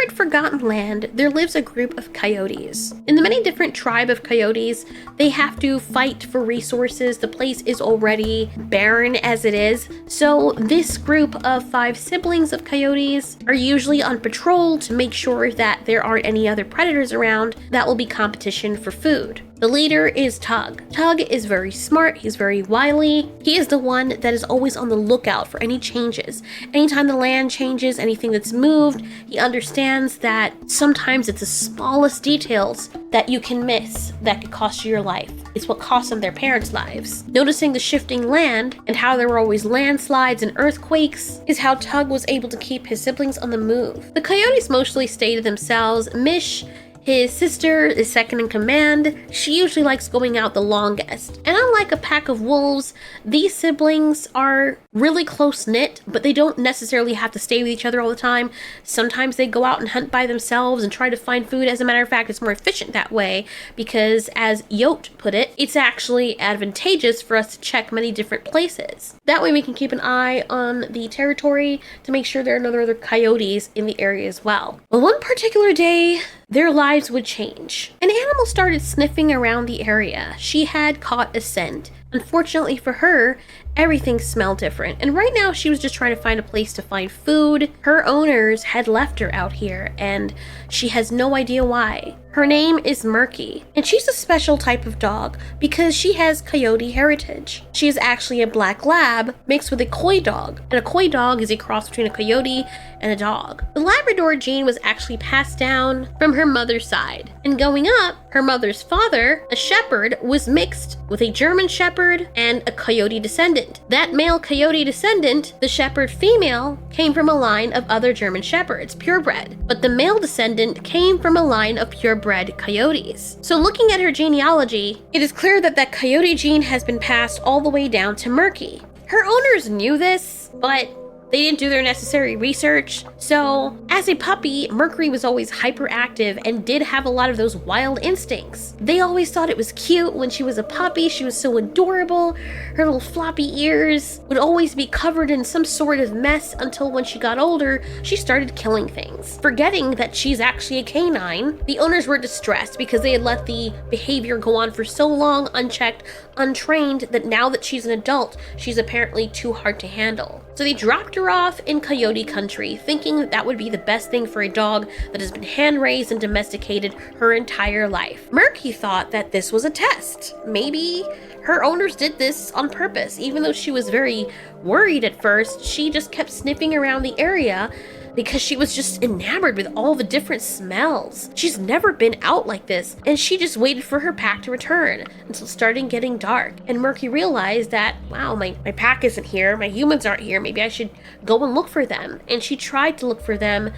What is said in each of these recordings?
arid forgotten land, there lives a group of coyotes. In the many different tribe of coyotes, they have to fight for resources. The place is already barren as it is. So this group of 5 siblings of coyotes are usually on patrol to make sure that there aren't any other predators around that will be competition for food. The leader is Tug. Tug is very smart, he's very wily. He is the one that is always on the lookout for any changes. Anytime the land changes, anything that's moved, he understands that sometimes it's the smallest details that you can miss that could cost you your life. It's what cost them their parents' lives. Noticing the shifting land and how there were always landslides and earthquakes is how Tug was able to keep his siblings on the move. The coyotes mostly stay to themselves. Mish, his sister, is second in command. She usually likes going out the longest. And unlike a pack of wolves, these siblings are really close-knit, but they don't necessarily have to stay with each other all the time. Sometimes they go out and hunt by themselves and try to find food. As a matter of fact, it's more efficient that way because, as Yote put it, it's actually advantageous for us to check many different places. That way we can keep an eye on the territory to make sure there are no other coyotes in the area as well. Well, one particular day, their lives would change. An animal started sniffing around the area. She had caught a scent. Unfortunately for her, everything smelled different, and right now she was just trying to find a place to find food. Her owners had left her out here, and she has no idea why. Her name is Murky, and she's a special type of dog because she has coyote heritage. She is actually a black lab mixed with a coy dog, and a coy dog is a cross between a coyote and a dog. The Labrador gene was actually passed down from her mother's side, and going up, her mother's father, a shepherd, was mixed with a German shepherd and a coyote descendant. That male coyote descendant, the shepherd female, came from a line of other German shepherds, purebred, but the male descendant came from a line of purebred coyotes. So looking at her genealogy, it is clear that that coyote gene has been passed all the way down to Murky. Her owners knew this, but they didn't do their necessary research. So as a puppy, Mercury was always hyperactive and did have a lot of those wild instincts. They always thought it was cute when she was a puppy. She was so adorable. Her little floppy ears would always be covered in some sort of mess until when she got older, she started killing things. Forgetting that she's actually a canine, the owners were distressed because they had let the behavior go on for so long, unchecked, untrained, that now that she's an adult, she's apparently too hard to handle. So they dropped her off in coyote country, thinking that that would be the best thing for a dog that has been hand-raised and domesticated her entire life. Murky thought that this was a test. Maybe her owners did this on purpose. Even though she was very worried at first, she just kept sniffing around the area because she was just enamored with all the different smells. She's never been out like this, and she just waited for her pack to return until it started getting dark. And Murky realized that, wow, my pack isn't here, my humans aren't here, maybe I should go and look for them. And she tried to look for them,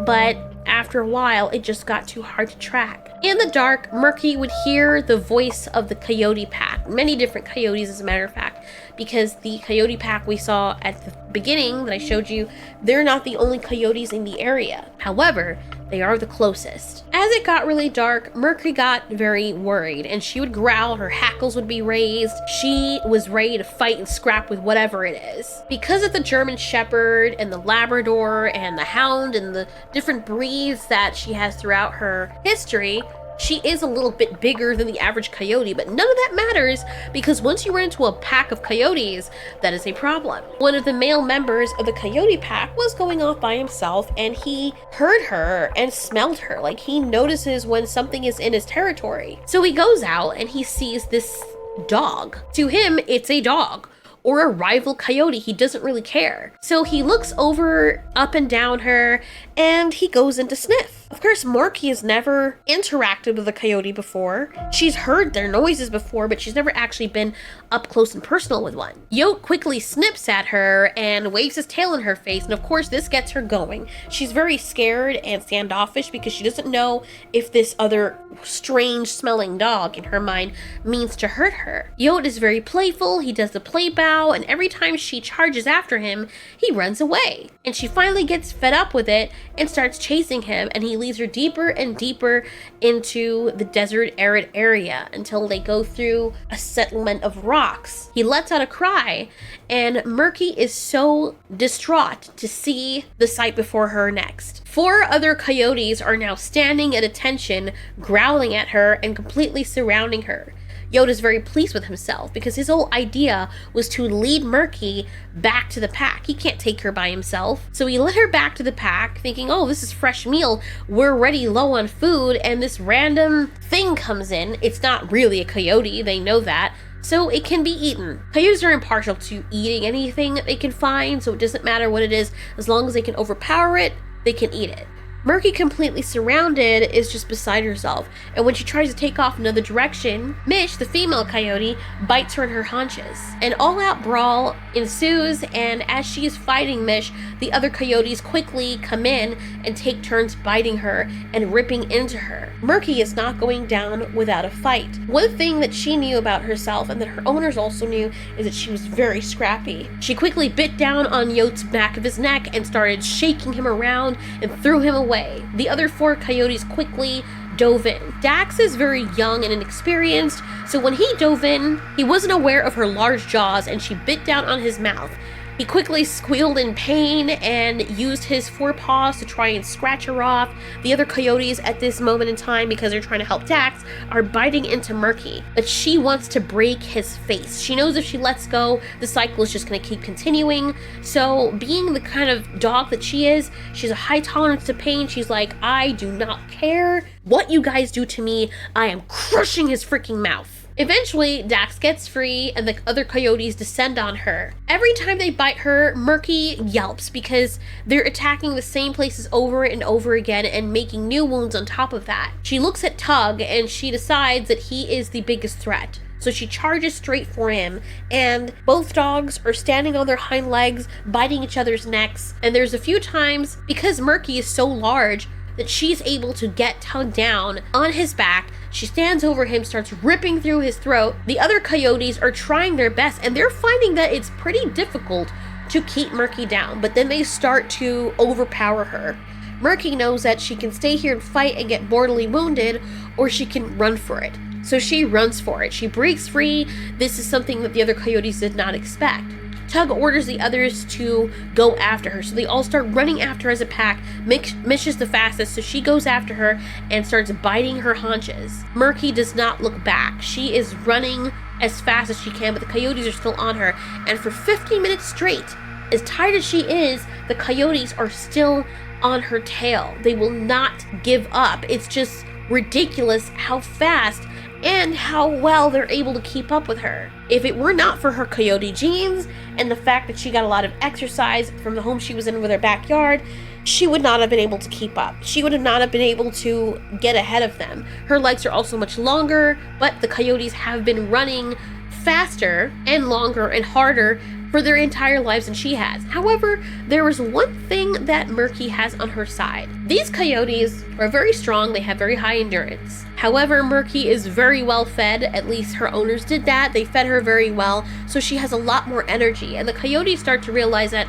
but after a while, it just got too hard to track. In the dark, Murky would hear the voice of the coyote pack, many different coyotes as a matter of fact, because the coyote pack we saw at the beginning that I showed you, they're not the only coyotes in the area. However, they are the closest. As it got really dark, Murky got very worried, and she would growl, her hackles would be raised. She was ready to fight and scrap with whatever it is. Because of the German Shepherd and the Labrador and the Hound and the different breeds that she has throughout her history, she is a little bit bigger than the average coyote, but none of that matters because once you run into a pack of coyotes, that is a problem. One of the male members of the coyote pack was going off by himself, and he heard her and smelled her. Like, he notices when something is in his territory. So he goes out and he sees this dog. To him, it's a dog or a rival coyote. He doesn't really care. So he looks over, up and down her, and he goes in to sniff. Of course, Murky has never interacted with a coyote before. She's heard their noises before, but she's never actually been up close and personal with one. Yote quickly snips at her and waves his tail in her face, and of course this gets her going. She's very scared and standoffish because she doesn't know if this other strange smelling dog in her mind means to hurt her. Yote is very playful. He does the play bow wow, and every time she charges after him, he runs away. And she finally gets fed up with it and starts chasing him, and he leads her deeper and deeper into the desert arid area until they go through a settlement of rocks. He lets out a cry, and Murky is so distraught to see the sight before her next. 4 other coyotes are now standing at attention, growling at her and completely surrounding her. Yoda's very pleased with himself because his whole idea was to lead Murky back to the pack. He can't take her by himself. So he led her back to the pack thinking, oh, this is fresh meal. We're already low on food, and this random thing comes in. It's not really a coyote. They know that. So it can be eaten. Coyotes are impartial to eating anything that they can find, so it doesn't matter what it is. As long as they can overpower it, they can eat it. Murky, completely surrounded, is just beside herself, and when she tries to take off another direction, Mish, the female coyote, bites her in her haunches. An all-out brawl ensues, and as she is fighting Mish, the other coyotes quickly come in and take turns biting her and ripping into her. Murky is not going down without a fight. One thing that she knew about herself, and that her owners also knew, is that she was very scrappy. She quickly bit down on Yote's back of his neck and started shaking him around and threw him away. The other 4 coyotes quickly dove in. Dax is very young and inexperienced, so when he dove in, he wasn't aware of her large jaws and she bit down on his mouth. He quickly squealed in pain and used his 4 paws to try and scratch her off. The other coyotes at this moment in time, because they're trying to help Dax, are biting into Murky, but she wants to break his face. She knows if she lets go, the cycle is just going to keep continuing. So being the kind of dog that she is, she's a high tolerance to pain. She's like, I do not care what you guys do to me. I am crushing his freaking mouth. Eventually, Dax gets free and the other coyotes descend on her. Every time they bite her, Murky yelps because they're attacking the same places over and over again and making new wounds on top of that. She looks at Tug and she decides that he is the biggest threat. So she charges straight for him, and both dogs are standing on their hind legs, biting each other's necks. And there's a few times, because Murky is so large, that she's able to get Tug down on his back. She stands over him, starts ripping through his throat. The other coyotes are trying their best, and they're finding that it's pretty difficult to keep Murky down, but then they start to overpower her. Murky knows that she can stay here and fight and get mortally wounded, or she can run for it. So she runs for it. She breaks free. This is something that the other coyotes did not expect. Tug orders the others to go after her, so they all start running after her as a pack. Mish is the fastest, so she goes after her and starts biting her haunches. Murky does not look back. She is running as fast as she can, but the coyotes are still on her, and for 15 minutes straight, as tired as she is, the coyotes are still on her tail. They will not give up. It's just ridiculous how fast and how well they're able to keep up with her. If it were not for her coyote genes and the fact that she got a lot of exercise from the home she was in with her backyard, she would not have been able to keep up. She would have not have been able to get ahead of them. Her legs are also much longer, but the coyotes have been running faster and longer and harder for their entire lives than she has. However, there is one thing that Murky has on her side. These coyotes are very strong, they have very high endurance. However, Murky is very well fed, at least her owners did that. They fed her very well, so she has a lot more energy. And the coyotes start to realize that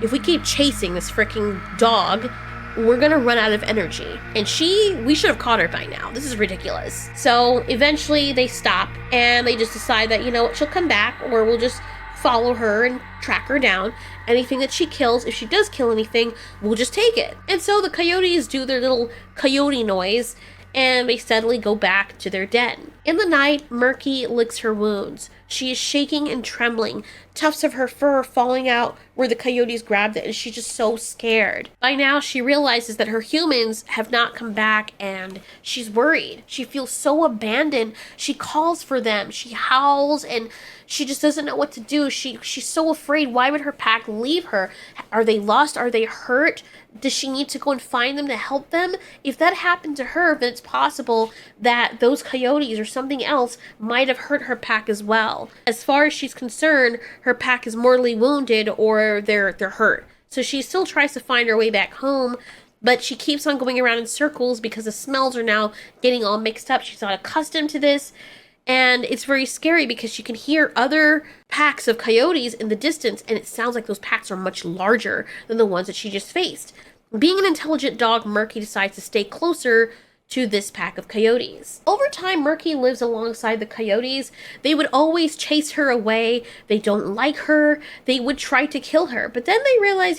if we keep chasing this freaking dog, we're gonna run out of energy. And we should have caught her by now. This is ridiculous. So eventually they stop and they just decide that, you know what, she'll come back, or we'll just follow her and track her down. Anything that she kills, if she does kill anything, we'll just take it. And so the coyotes do their little coyote noise and they steadily go back to their den. In the night, Murky licks her wounds. She is shaking and trembling, tufts of her fur falling out where the coyotes grabbed it, and she's just so scared. By now, she realizes that her humans have not come back, and she's worried. She feels so abandoned. She calls for them. She howls, and she just doesn't know what to do. She's so afraid. Why would her pack leave her? Are they lost? Are they hurt? Does she need to go and find them to help them? If that happened to her, then it's possible that those coyotes or something else might have hurt her pack as well. As far as she's concerned, her pack is mortally wounded or they're hurt. So she still tries to find her way back home, but she keeps on going around in circles because the smells are now getting all mixed up. She's not accustomed to this. And it's very scary because she can hear other packs of coyotes in the distance, and it sounds like those packs are much larger than the ones that she just faced. Being an intelligent dog, Murky decides to stay closer to this pack of coyotes. Over time, Murky lives alongside the coyotes. They would always chase her away. They don't like her. They would try to kill her. But then they realize,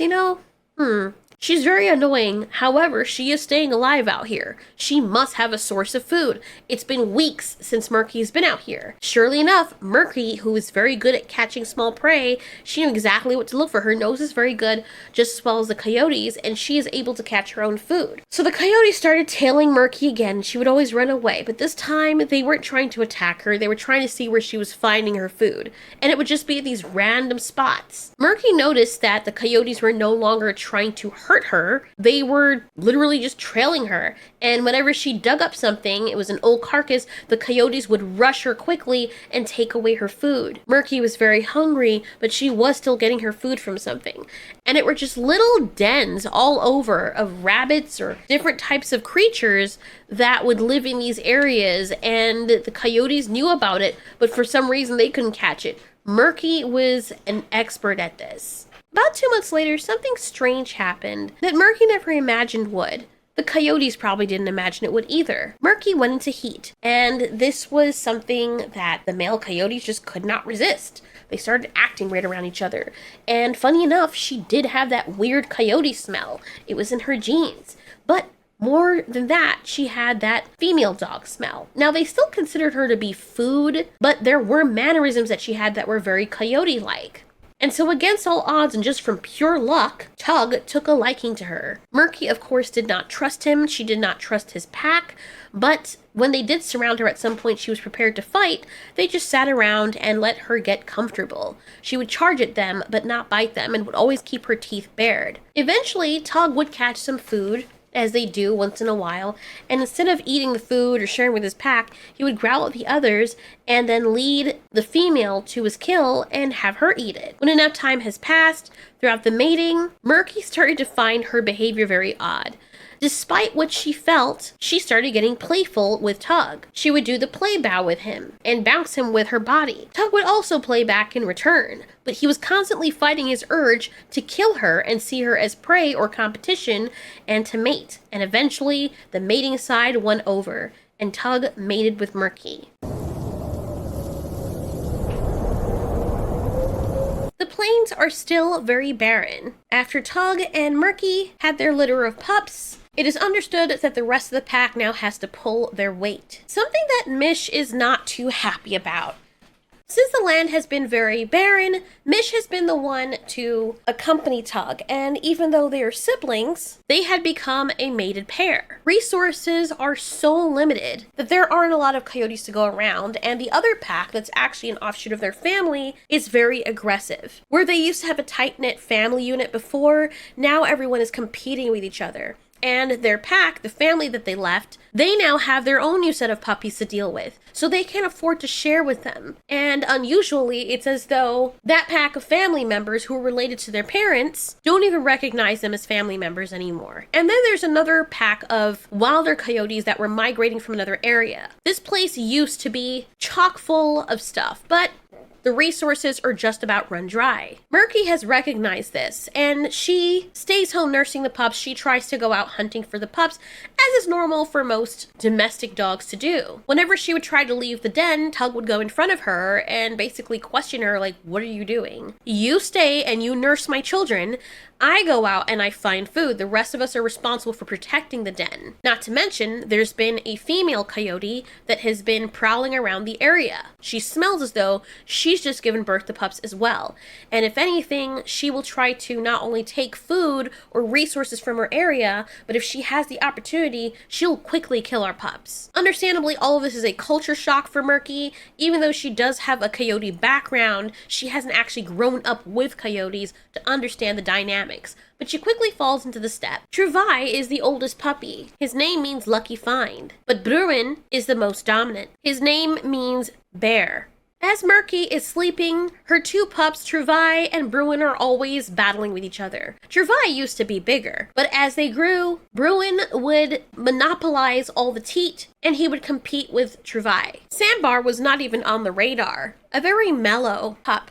she's very annoying. However, she is staying alive out here. She must have a source of food. It's been weeks since Murky's been out here. Surely enough, Murky, who is very good at catching small prey, she knew exactly what to look for. Her nose is very good, just as well as the coyotes, and she is able to catch her own food. So the coyotes started tailing Murky again. She would always run away, but this time they weren't trying to attack her. They were trying to see where she was finding her food, and it would just be at these random spots. Murky noticed that the coyotes were no longer trying to hurt her. They were literally just trailing her, and whenever she dug up something, it was an old carcass, the coyotes would rush her quickly and take away her food. Murky was very hungry, but she was still getting her food from something, and it were just little dens all over of rabbits or different types of creatures that would live in these areas, and the coyotes knew about it, but for some reason they couldn't catch it. Murky was an expert at this. About 2 months later, something strange happened that Murky never imagined would. The coyotes probably didn't imagine it would either. Murky went into heat, and this was something that the male coyotes just could not resist. They started acting right around each other, and funny enough, she did have that weird coyote smell. It was in her genes, but more than that, she had that female dog smell. Now, they still considered her to be food, but there were mannerisms that she had that were very coyote-like. And so against all odds and just from pure luck, Tug took a liking to her. Murky, of course, did not trust him. She did not trust his pack. But when they did surround her at some point, she was prepared to fight. They just sat around and let her get comfortable. She would charge at them, but not bite them, and would always keep her teeth bared. Eventually, Tug would catch some food, as they do once in a while, and instead of eating the food or sharing with his pack, he would growl at the others and then lead the female to his kill and have her eat it. When enough time has passed, throughout the mating, Murky started to find her behavior very odd. Despite what she felt, she started getting playful with Tug. She would do the play bow with him and bounce him with her body. Tug would also play back in return, but he was constantly fighting his urge to kill her and see her as prey or competition and to mate. And eventually, the mating side won over, and Tug mated with Murky. The plains are still very barren. After Tug and Murky had their litter of pups, it is understood that the rest of the pack now has to pull their weight. Something that Mish is not too happy about. Since the land has been very barren, Mish has been the one to accompany Tug, and even though they are siblings, they had become a mated pair. Resources are so limited that there aren't a lot of coyotes to go around, and the other pack that's actually an offshoot of their family is very aggressive. Where they used to have a tight-knit family unit before, now everyone is competing with each other. And their pack, the family that they left, they now have their own new set of puppies to deal with, so they can't afford to share with them. And unusually, it's as though that pack of family members who are related to their parents don't even recognize them as family members anymore. And then there's another pack of wilder coyotes that were migrating from another area. This place used to be chock full of stuff, but the resources are just about run dry. Murky has recognized this, and she stays home nursing the pups. She tries to go out hunting for the pups, as is normal for most domestic dogs to do. Whenever she would try to leave the den, Tug would go in front of her and basically question her, like, what are you doing? You stay and you nurse my children. I go out and I find food. The rest of us are responsible for protecting the den. Not to mention, there's been a female coyote that has been prowling around the area. She smells as though she's just given birth to pups as well. And if anything, she will try to not only take food or resources from her area, but if she has the opportunity, she'll quickly kill our pups. Understandably, all of this is a culture shock for Murky. Even though she does have a coyote background, she hasn't actually grown up with coyotes to understand the dynamics. But she quickly falls into the step. Truvai is the oldest puppy. His name means lucky find. But Bruin is the most dominant. His name means bear. As Murky is sleeping, her two pups, Truvai and Bruin, are always battling with each other. Truvai used to be bigger, but as they grew, Bruin would monopolize all the teat, and he would compete with Truvai. Sandbar was not even on the radar, a very mellow pup.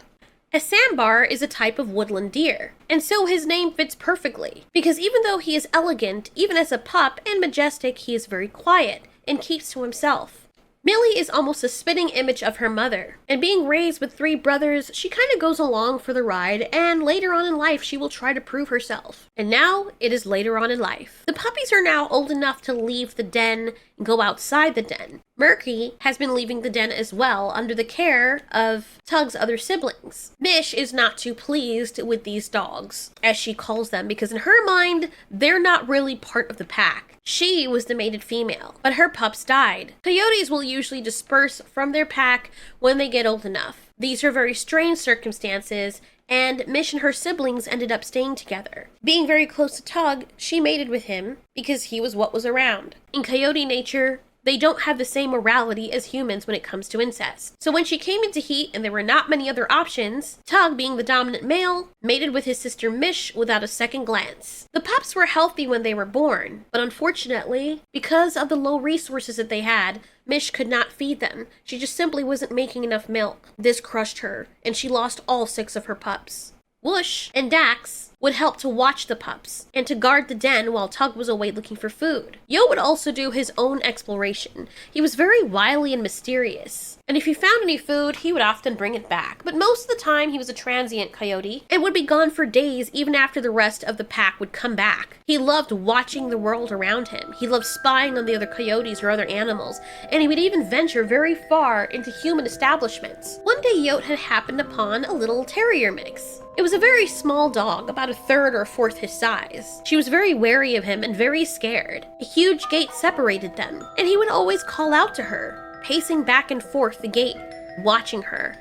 A sandbar is a type of woodland deer, and so his name fits perfectly, because even though he is elegant, even as a pup, and majestic, he is very quiet and keeps to himself. Millie is almost a spitting image of her mother, and being raised with 3 brothers, she kind of goes along for the ride, and later on in life she will try to prove herself. And now, it is later on in life. The puppies are now old enough to leave the den and go outside the den. Murky has been leaving the den as well under the care of Tug's other siblings. Mish is not too pleased with these dogs, as she calls them, because in her mind, they're not really part of the pack. She was the mated female, but her pups died. Coyotes will usually disperse from their pack when they get old enough. These are very strange circumstances, and Mish and her siblings ended up staying together. Being very close to Tug, she mated with him because he was what was around. In coyote nature, they don't have the same morality as humans when it comes to incest. So when she came into heat and there were not many other options, Tug, being the dominant male, mated with his sister Mish without a second glance. The pups were healthy when they were born, but unfortunately, because of the low resources that they had, Mish could not feed them. She just simply wasn't making enough milk. This crushed her, and she lost all 6 of her pups. Whoosh and Dax would help to watch the pups and to guard the den while Tug was away looking for food. Yo would also do his own exploration. He was very wily and mysterious, and if he found any food, he would often bring it back. But most of the time, he was a transient coyote and would be gone for days even after the rest of the pack would come back. He loved watching the world around him. He loved spying on the other coyotes or other animals, and he would even venture very far into human establishments. One day, Yote had happened upon a little terrier mix. It was a very small dog, about a third or a fourth his size. She was very wary of him and very scared. A huge gate separated them, and he would always call out to her, pacing back and forth the gate, watching her,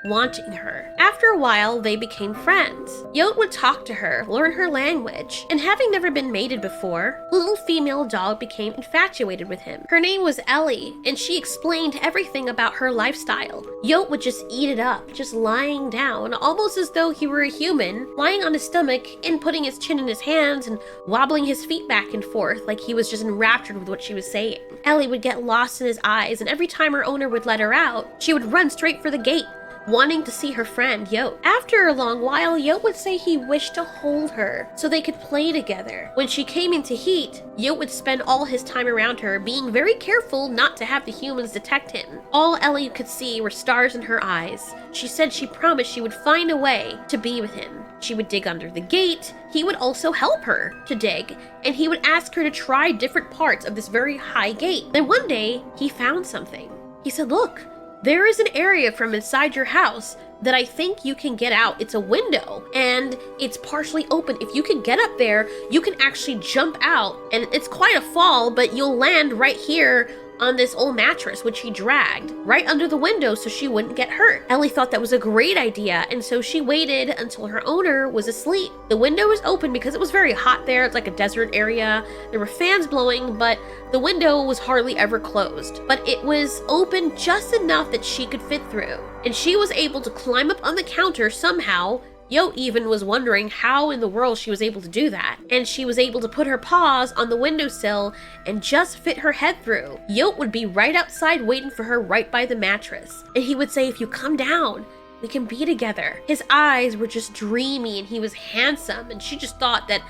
wanting her. After a while, they became friends. Yote would talk to her, learn her language, and having never been mated before, the little female dog became infatuated with him. Her name was Ellie, and she explained everything about her lifestyle. Yote would just eat it up, just lying down, almost as though he were a human, lying on his stomach and putting his chin in his hands and wobbling his feet back and forth like he was just enraptured with what she was saying. Ellie would get lost in his eyes, and every time her owner would let her out, she would run straight for the gate, wanting to see her friend, Yote. After a long while, Yote would say he wished to hold her so they could play together. When she came into heat, Yote would spend all his time around her, being very careful not to have the humans detect him. All Ellie could see were stars in her eyes. She said she promised she would find a way to be with him. She would dig under the gate. He would also help her to dig, and he would ask her to try different parts of this very high gate. Then one day, he found something. He said, "Look, there is an area from inside your house that I think you can get out. It's a window, and it's partially open. If you can get up there, you can actually jump out, and it's quite a fall, but you'll land right here on this old mattress," which he dragged right under the window so she wouldn't get hurt. Ellie thought that was a great idea, and so she waited until her owner was asleep. The window was open because it was very hot there. It's like a desert area. There were fans blowing, but the window was hardly ever closed. But it was open just enough that she could fit through, and she was able to climb up on the counter somehow. Yote even was wondering how in the world she was able to do that. And she was able to put her paws on the windowsill and just fit her head through. Yote would be right outside waiting for her right by the mattress. And he would say, "If you come down, we can be together." His eyes were just dreamy and he was handsome. And she just thought that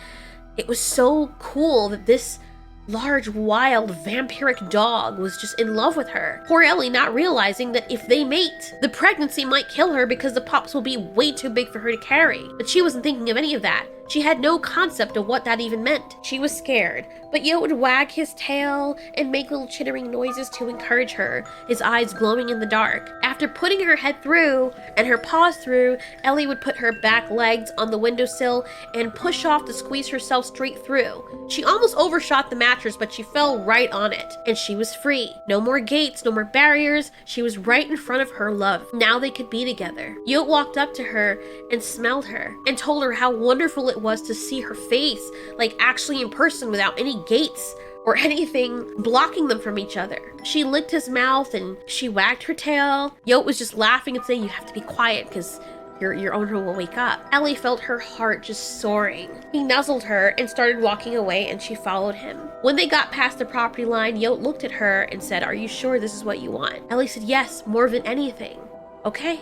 it was so cool that this large, wild, vampiric dog was just in love with her. Poor Ellie not realizing that if they mate, the pregnancy might kill her because the pups will be way too big for her to carry. But she wasn't thinking of any of that. She had no concept of what that even meant. She was scared, but Yote would wag his tail and make little chittering noises to encourage her, his eyes glowing in the dark. After putting her head through and her paws through, Ellie would put her back legs on the windowsill and push off to squeeze herself straight through. She almost overshot the mattress, but she fell right on it, and she was free. No more gates, no more barriers. She was right in front of her love. Now they could be together. Yote walked up to her and smelled her and told her how wonderful it was to see her face, like actually in person without any gates or anything blocking them from each other. She licked his mouth and she wagged her tail. Yote was just laughing and saying, "You have to be quiet because your owner will wake up." Ellie felt her heart just soaring. He nuzzled her and started walking away, and she followed him. When they got past the property line, Yote looked at her and said, "Are you sure this is what you want?" Ellie said, "Yes, more than anything." "Okay,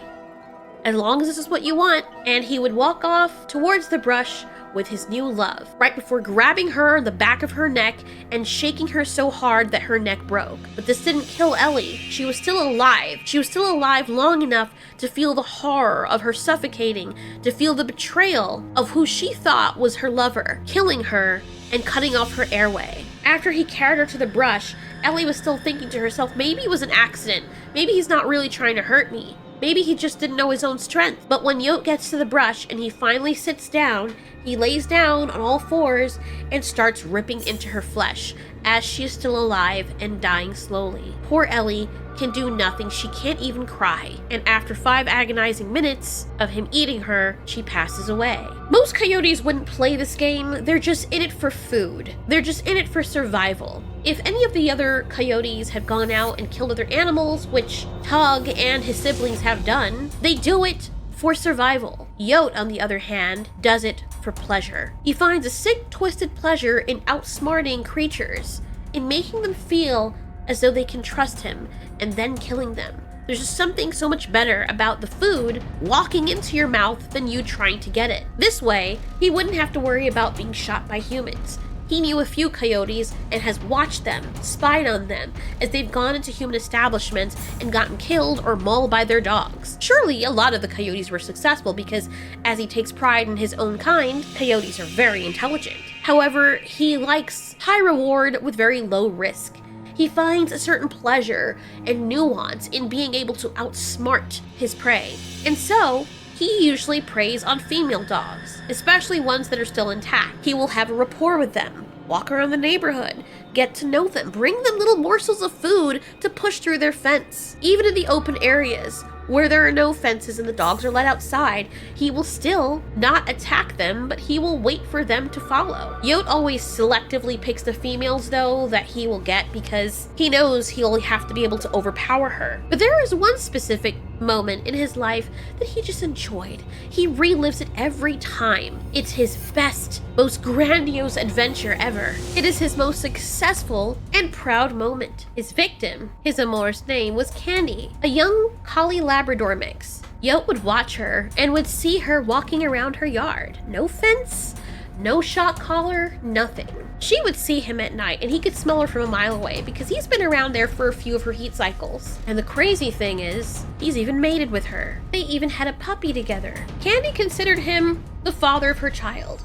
as long as this is what you want." And he would walk off towards the brush with his new love, right before grabbing her in the back of her neck and shaking her so hard that her neck broke. But this didn't kill Ellie. She was still alive. She was still alive long enough to feel the horror of her suffocating, to feel the betrayal of who she thought was her lover, killing her and cutting off her airway. After he carried her to the brush, Ellie was still thinking to herself, maybe it was an accident. Maybe he's not really trying to hurt me. Maybe he just didn't know his own strength. But when Yote gets to the brush and he finally sits down, he lays down on all fours and starts ripping into her flesh as she is still alive and dying slowly. Poor Ellie can do nothing. She can't even cry. And after 5 agonizing minutes of him eating her, she passes away. Most coyotes wouldn't play this game. They're just in it for food. They're just in it for survival. If any of the other coyotes had gone out and killed other animals, which Tug and his siblings have done, they do it for survival. Yote, on the other hand, does it for pleasure. He finds a sick, twisted pleasure in outsmarting creatures, in making them feel as though they can trust him, and then killing them. There's just something so much better about the food walking into your mouth than you trying to get it. This way, he wouldn't have to worry about being shot by humans. He knew a few coyotes and has watched them, spied on them, as they've gone into human establishments and gotten killed or mauled by their dogs. Surely a lot of the coyotes were successful because, as he takes pride in his own kind, coyotes are very intelligent. However, he likes high reward with very low risk. He finds a certain pleasure and nuance in being able to outsmart his prey. And so, he usually preys on female dogs, especially ones that are still intact. He will have a rapport with them, walk around the neighborhood, get to know them, bring them little morsels of food to push through their fence. Even in the open areas where there are no fences and the dogs are let outside, he will still not attack them, but he will wait for them to follow. Yote always selectively picks the females, though, that he will get because he knows he'll have to be able to overpower her. But there is one specific moment in his life that he just enjoyed. He relives it every time. It's his best, most grandiose adventure ever. It is his most successful and proud moment. His victim, his amour's name was Candy, a young collie Labrador mix. Yote would watch her and would see her walking around her yard. No fence, no shock collar, nothing. She would see him at night and he could smell her from a mile away because he's been around there for a few of her heat cycles. And the crazy thing is, he's even mated with her. They even had a puppy together. Candy considered him the father of her child.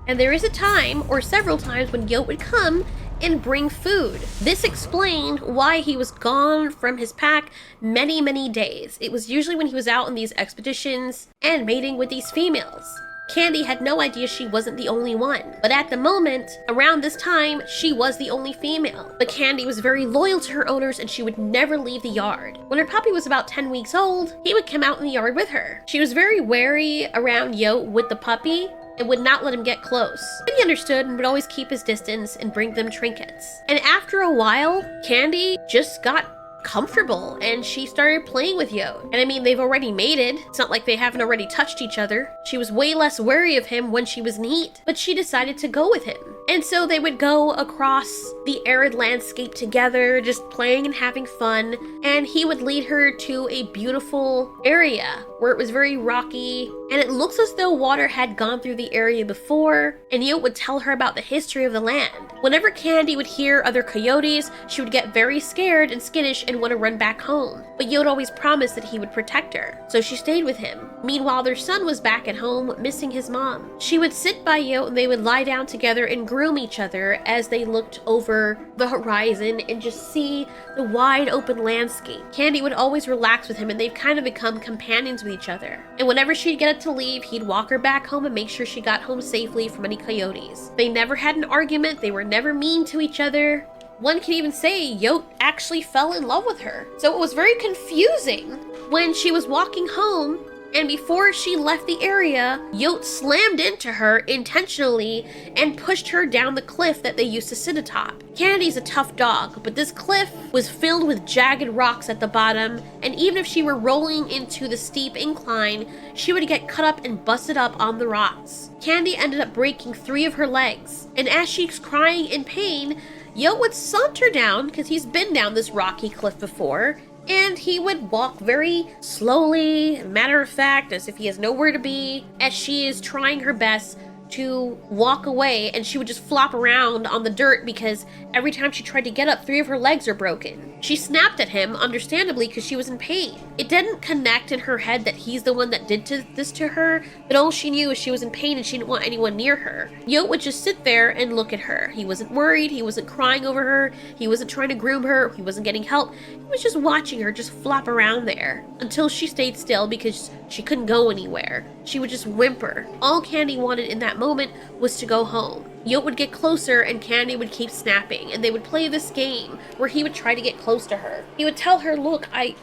And there is a time, or several times, when Yote would come and bring food. This explained why he was gone from his pack many, many days. It was usually when he was out on these expeditions and mating with these females. Candy had no idea she wasn't the only one, but at the moment, around this time, she was the only female. But Candy was very loyal to her owners and she would never leave the yard. When her puppy was about 10 weeks old, he would come out in the yard with her. She was very wary around Yote with the puppy and would not let him get close. But he understood and would always keep his distance and bring them trinkets. And after a while, Candy just got comfortable and she started playing with Yote. And I mean, they've already mated. It's not like they haven't already touched each other. She was way less wary of him when she was in heat, but she decided to go with him. And so they would go across the arid landscape together, just playing and having fun. And he would lead her to a beautiful area where it was very rocky. And it looks as though water had gone through the area before. And Yote would tell her about the history of the land. Whenever Candy would hear other coyotes, she would get very scared and skittish and want to run back home. But Yote always promised that he would protect her. So she stayed with him. Meanwhile, their son was back at home, missing his mom. She would sit by Yote and they would lie down together and groom each other as they looked over the horizon and just see the wide open landscape. Candy would always relax with him and they've kind of become companions with each other. And whenever she'd get up to leave, he'd walk her back home and make sure she got home safely from any coyotes. They never had an argument. They were never mean to each other. One can even say Yote actually fell in love with her. So it was very confusing when she was walking home And before she left the area, Yote slammed into her intentionally and pushed her down the cliff that they used to sit atop. Candy's a tough dog, but this cliff was filled with jagged rocks at the bottom, and even if she were rolling into the steep incline, she would get cut up and busted up on the rocks. Candy ended up breaking 3 of her legs, and as she's crying in pain, Yote would saunter down, because he's been down this rocky cliff before, and he would walk very slowly, matter of fact, as if he has nowhere to be, as she is trying her best to walk away, and she would just flop around on the dirt because every time she tried to get up, 3 of her legs are broken. She snapped at him, understandably, because she was in pain. It didn't connect in her head that he's the one that did this to her, but all she knew is she was in pain and she didn't want anyone near her. Yote would just sit there and look at her. He wasn't worried, he wasn't crying over her, he wasn't trying to groom her, he wasn't getting help. He was just watching her just flop around there until she stayed still because she couldn't go anywhere. She would just whimper. All Candy wanted in that moment was to go home. Yote would get closer and Candy would keep snapping, and they would play this game where he would try to get close to her. He would tell her, look, I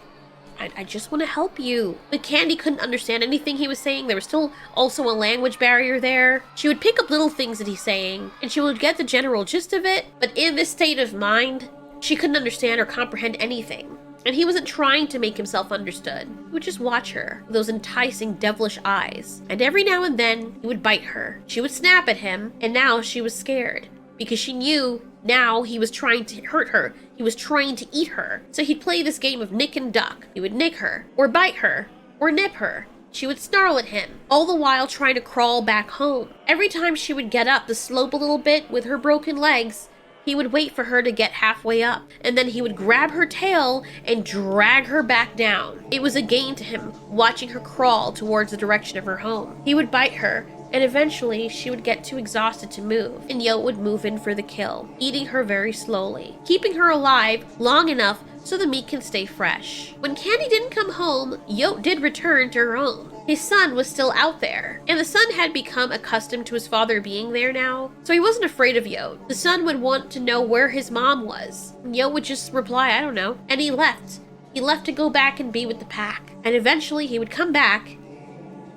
just want to help you. But Candy couldn't understand anything he was saying. There was still also a language barrier there. She would pick up little things that he's saying, and she would get the general gist of it, but in this state of mind, she couldn't understand or comprehend anything. And he wasn't trying to make himself understood. He would just watch her with those enticing devilish eyes. And every now and then, he would bite her. She would snap at him, and now she was scared because she knew now he was trying to hurt her. He was trying to eat her. So he'd play this game of nick and duck. He would nick her, or bite her, or nip her. She would snarl at him, all the while trying to crawl back home. Every time she would get up the slope a little bit with her broken legs, he would wait for her to get halfway up, and then he would grab her tail and drag her back down. It was a game to him, watching her crawl towards the direction of her home. He would bite her, and eventually she would get too exhausted to move, and Yote would move in for the kill, eating her very slowly, keeping her alive long enough so the meat can stay fresh. When Candy didn't come home, Yote did return to her home. His son was still out there, and the son had become accustomed to his father being there now, so he wasn't afraid of Yote. The son would want to know where his mom was, and Yote would just reply, I don't know, and he left. He left to go back and be with the pack, and eventually he would come back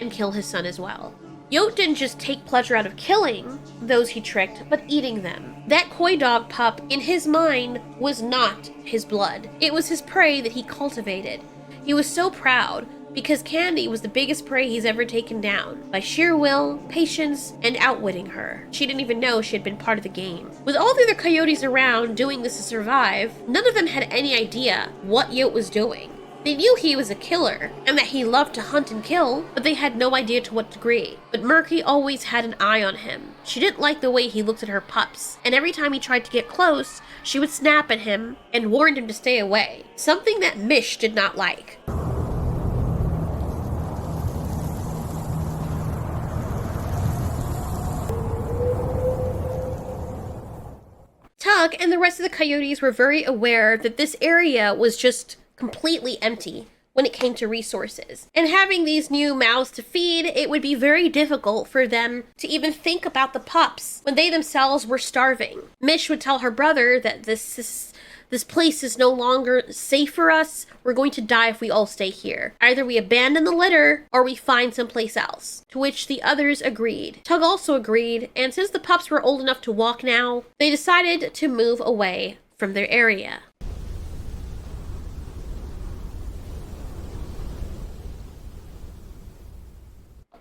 and kill his son as well. Yote didn't just take pleasure out of killing those he tricked, but eating them. That coy dog pup, in his mind, was not his blood. It was his prey that he cultivated. He was so proud, because Candy was the biggest prey he's ever taken down, by sheer will, patience, and outwitting her. She didn't even know she had been part of the game. With all the other coyotes around doing this to survive, none of them had any idea what Yote was doing. They knew he was a killer, and that he loved to hunt and kill, but they had no idea to what degree. But Murky always had an eye on him. She didn't like the way he looked at her pups, and every time he tried to get close, she would snap at him and warned him to stay away, something that Mish did not like. Tug and the rest of the coyotes were very aware that this area was just completely empty when it came to resources. And having these new mouths to feed, it would be very difficult for them to even think about the pups when they themselves were starving. Mish would tell her brother that this place is no longer safe for us. We're going to die if we all stay here. Either we abandon the litter or we find someplace else. To which the others agreed. Tug also agreed, and since the pups were old enough to walk now, they decided to move away from their area.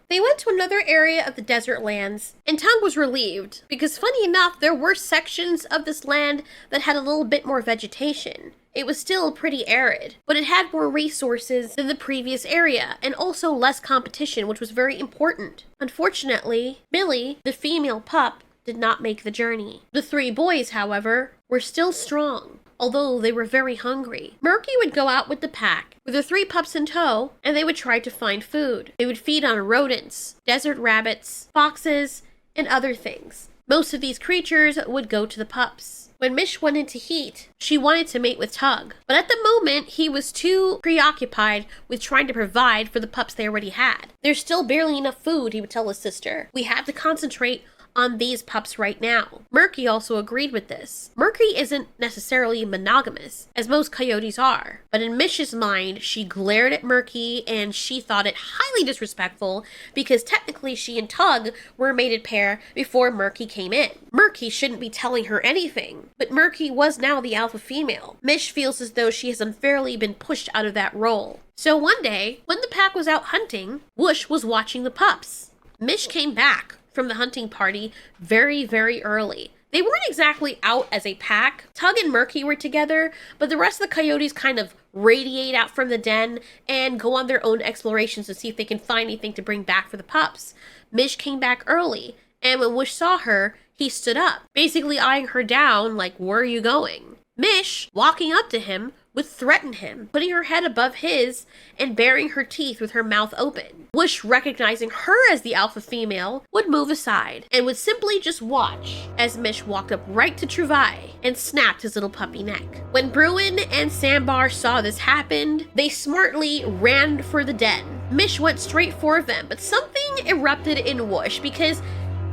They went to another area of the desert lands, and Tug was relieved, because funny enough, there were sections of this land that had a little bit more vegetation. It was still pretty arid, but it had more resources than the previous area, and also less competition, which was very important. Unfortunately, Billy, the female pup, did not make the journey. The 3 boys, however, were still strong, although they were very hungry. Murky would go out with the pack, with the 3 pups in tow, and they would try to find food. They would feed on rodents, desert rabbits, foxes, and other things. Most of these creatures would go to the pups. When Mish went into heat, she wanted to mate with Tug, but at the moment, he was too preoccupied with trying to provide for the pups they already had. There's still barely enough food, he would tell his sister. We have to concentrate on these pups right now. Murky also agreed with this. Murky isn't necessarily monogamous, as most coyotes are, but in Mish's mind, she glared at Murky and she thought it highly disrespectful because technically she and Tug were a mated pair before Murky came in. Murky shouldn't be telling her anything, but Murky was now the alpha female. Mish feels as though she has unfairly been pushed out of that role. So one day, when the pack was out hunting, Whoosh was watching the pups. Mish came back from the hunting party very, very early. They weren't exactly out as a pack. Tug and Murky were together, but the rest of the coyotes kind of radiate out from the den and go on their own explorations to see if they can find anything to bring back for the pups. Mish came back early, and when Whoosh saw her, he stood up, basically eyeing her down like, "Where are you going?" Mish, walking up to him, would threaten him, putting her head above his and baring her teeth with her mouth open. Whoosh, recognizing her as the alpha female, would move aside and would simply just watch as Mish walked up right to Trouvaille and snapped his little puppy neck. When Bruin and Sambar saw this happen, they smartly ran for the den. Mish went straight for them, but something erupted in Whoosh because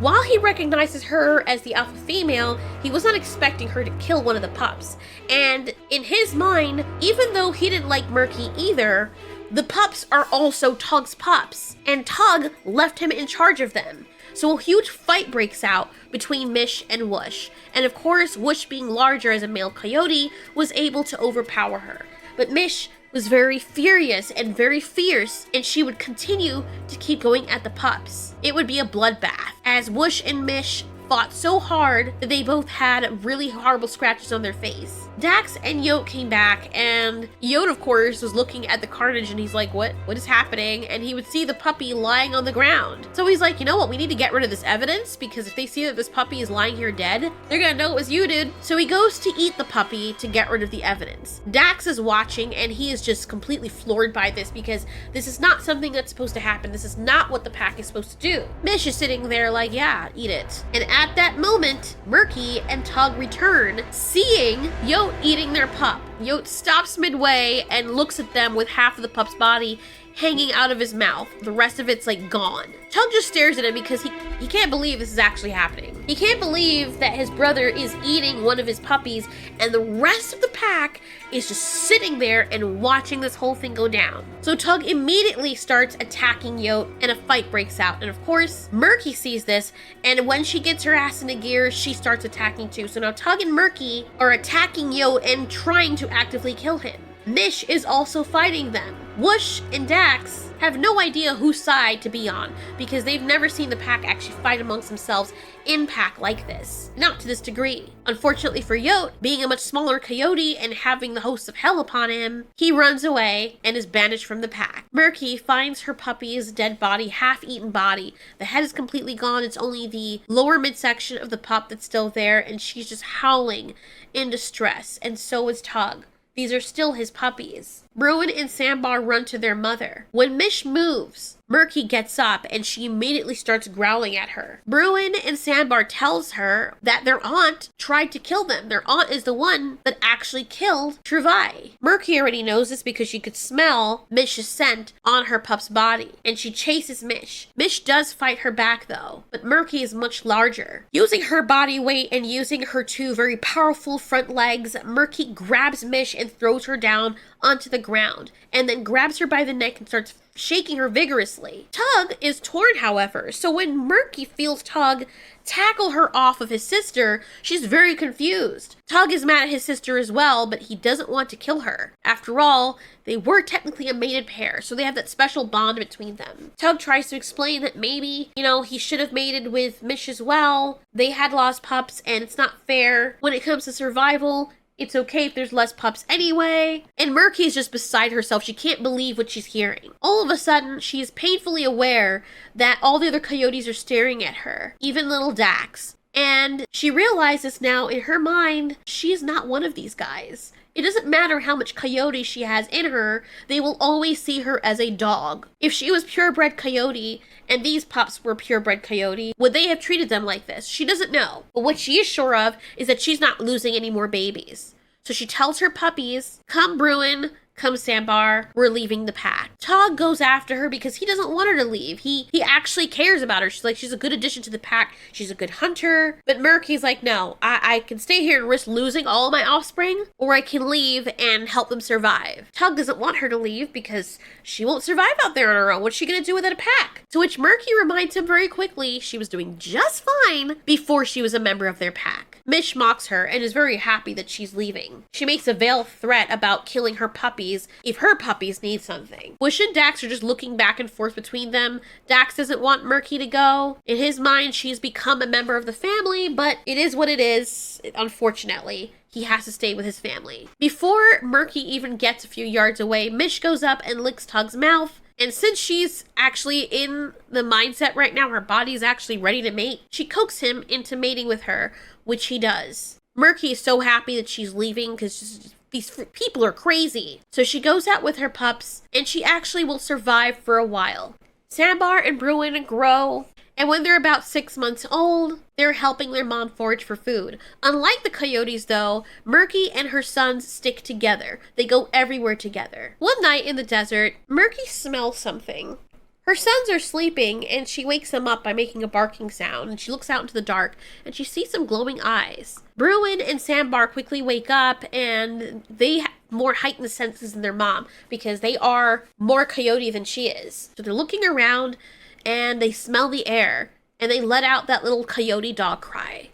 while he recognizes her as the alpha female, he was not expecting her to kill one of the pups. And in his mind, even though he didn't like Murky either, the pups are also Tug's pups, and Tug left him in charge of them. So a huge fight breaks out between Mish and Whoosh. And of course, Whoosh, being larger as a male coyote, was able to overpower her. But Mish was very furious and very fierce, and she would continue to keep going at the pups. It would be a bloodbath, as Whoosh and Mish fought so hard that they both had really horrible scratches on their face. Dax and Yote came back, and Yote, of course, was looking at the carnage, and he's like, what is happening? And he would see the puppy lying on the ground. So he's like, you know what, we need to get rid of this evidence, because if they see that this puppy is lying here dead, they're gonna know it was you, dude. So he goes to eat the puppy to get rid of the evidence. Dax is watching, and he is just completely floored by this, because this is not something that's supposed to happen. This is not what the pack is supposed to do. Mish is sitting there like, yeah, eat it. And at that moment, Murky and Tug return, seeing Yote eating their pup. Yote stops midway and looks at them with half of the pup's body hanging out of his mouth. The rest of it's like gone. Tug just stares at him because he can't believe this is actually happening. He can't believe that his brother is eating one of his puppies and the rest of the pack is just sitting there and watching this whole thing go down. So Tug immediately starts attacking Yote and a fight breaks out. And of course, Murky sees this, and when she gets her ass into gear, she starts attacking too. So now Tug and Murky are attacking Yote and trying to actively kill him. Mish is also fighting them. Whoosh and Dax have no idea whose side to be on because they've never seen the pack actually fight amongst themselves in pack like this. Not to this degree. Unfortunately for Yote, being a much smaller coyote and having the hosts of hell upon him, he runs away and is banished from the pack. Murky finds her puppy's dead body, half-eaten body. The head is completely gone. It's only the lower midsection of the pup that's still there, and she's just howling in distress, and so is Tug. These are still his puppies. Bruin and Sambar run to their mother. When Mish moves, Murky gets up and she immediately starts growling at her. Bruin and Sambar tells her that their aunt tried to kill them. Their aunt is the one that actually killed Trouvaille. Murky already knows this because she could smell Mish's scent on her pup's body, and she chases Mish. Mish does fight her back though, but Murky is much larger. Using her body weight and using her two very powerful front legs, Murky grabs Mish and throws her down onto the ground, and then grabs her by the neck and starts shaking her vigorously. Tug is torn, however, so when Murky feels Tug tackle her off of his sister, she's very confused. Tug is mad at his sister as well, but he doesn't want to kill her. After all, they were technically a mated pair, so they have that special bond between them. Tug tries to explain that maybe, he should have mated with Mish as well. They had lost pups, and it's not fair. When it comes to survival, it's okay if there's less pups anyway. And Murky is just beside herself. She can't believe what she's hearing. All of a sudden, she is painfully aware that all the other coyotes are staring at her, even little Dax. And she realizes now in her mind, she is not one of these guys. It doesn't matter how much coyote she has in her, they will always see her as a dog. If she was purebred coyote and these pups were purebred coyote, would they have treated them like this? She doesn't know. But what she is sure of is that she's not losing any more babies. So she tells her puppies, come Bruin, come Sandbar, we're leaving the pack. Tug goes after her because he doesn't want her to leave. He actually cares about her. She's like, she's a good addition to the pack. She's a good hunter. But Murky's like, no, I can stay here and risk losing all of my offspring, or I can leave and help them survive. Tug doesn't want her to leave because she won't survive out there on her own. What's she gonna do without a pack? To which Murky reminds him very quickly she was doing just fine before she was a member of their pack. Mish mocks her and is very happy that she's leaving. She makes a veiled threat about killing her puppies if her puppies need something. Wish and Dax are just looking back and forth between them. Dax doesn't want Murky to go. In his mind, she's become a member of the family, but it is what it is, unfortunately. He has to stay with his family. Before Murky even gets a few yards away, Mish goes up and licks Tug's mouth. And since she's actually in the mindset right now, her body's actually ready to mate, she coaxes him into mating with her, which he does. Murky is so happy that she's leaving because these people are crazy. So she goes out with her pups, and she actually will survive for a while. Sandbar and Bruin grow, and when they're about 6 months old, they're helping their mom forage for food. Unlike the coyotes, though, Murky and her sons stick together. They go everywhere together. One night in the desert, Murky smells something. Her sons are sleeping, and she wakes them up by making a barking sound, and she looks out into the dark, and she sees some glowing eyes. Bruin and Sandbar quickly wake up, and they have more heightened senses than their mom, because they are more coyote than she is. So they're looking around, and they smell the air, and they let out that little coyote dog cry.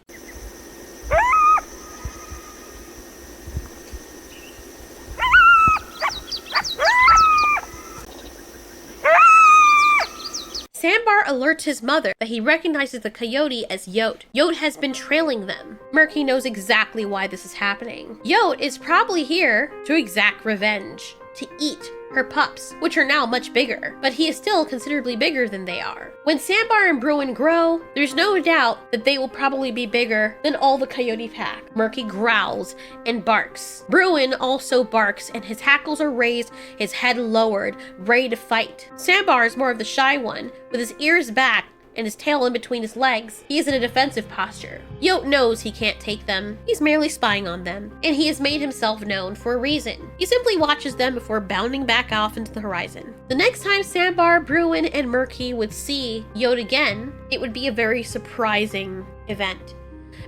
Sandbar alerts his mother that he recognizes the coyote as Yote. Yote has been trailing them. Murky knows exactly why this is happening. Yote is probably here to exact revenge, to eat her pups, which are now much bigger, but he is still considerably bigger than they are. When Sandbar and Bruin grow, there's no doubt that they will probably be bigger than all the coyote pack. Murky growls and barks. Bruin also barks, and his hackles are raised, his head lowered, ready to fight. Sandbar is more of the shy one, with his ears back and his tail in between his legs. He is in a defensive posture. Yote knows he can't take them. He's merely spying on them, and he has made himself known for a reason. He simply watches them before bounding back off into the horizon. The next time Sandbar, Bruin, and Murky would see Yote again, it would be a very surprising event,